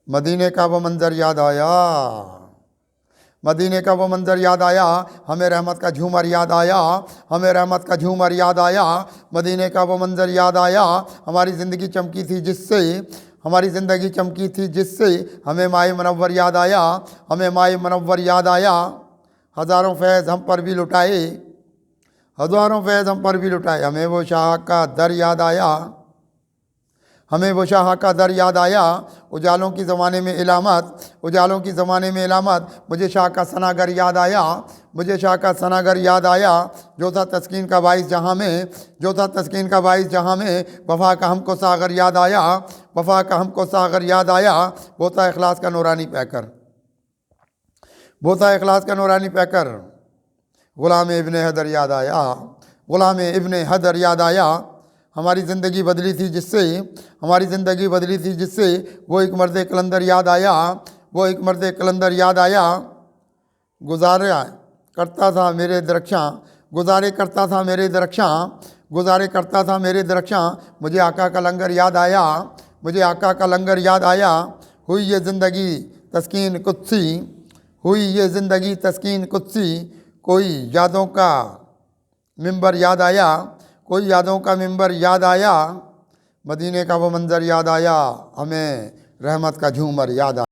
मदीने का वो मंज़र याद आया, मदीने का वो मंज़र याद आया, हमें रहमत का झूमर याद आया, हमें रहमत का झूमर याद आया। मदीने का वो मंज़र याद आया, हमारी ज़िंदगी चमकी थी जिससे, हमारी ज़िंदगी चमकी थी जिससे, हमें माए मुनव्वर याद आया, हमें माए मुनव्वर याद आया। हज़ारों फैज़ हम पर भी लुटाए, हज़ारों फैज़ हम पर भी लुटाए, हमें वो शाह का दर याद आया, हमें वो शाह का दर याद आया। उजालों की ज़माने में इलामत, उजालों की ज़माने में इलामत, मुझे शाह का सनागर याद आया, मुझे शाह का सनागर याद आया। जो था तस्कीन का बाइस जहाँ में, जो था तस्कीन का बाइस जहाँ में, वफ़ा का हमको सागर याद आया, वफ़ा का हमको सागर याद आया। वो था इखलास का नूरानी पैकर, वो था इखलास का नूरानी पैकर। ग़ुलाम इब्ने हैदर याद आया, ग़ुलाम इब्ने हैदर याद आया। हमारी ज़िंदगी बदली थी जिससे, हमारी ज़िंदगी बदली थी जिससे, वो एक मर्द कलंदर याद आया, वो एक मर्द कलंदर याद आया। गुजारा करता था मेरे दरख्शां, गुजारे करता था मेरे दरख्शां, गुजारे करता था मेरे दरख्शां। मुझे आका का लंगर याद आया, मुझे आका का लंगर याद आया। हुई ये ज़िंदगी तस्कीन कुद्सी, हुई ये ज़िंदगी तस्कीन कुद्सी। कोई यादों का मिंबर याद आया, कोई यादों का मिंबर याद आया। मदीने का वो मंज़र याद आया, हमें रहमत का झूमर याद आया।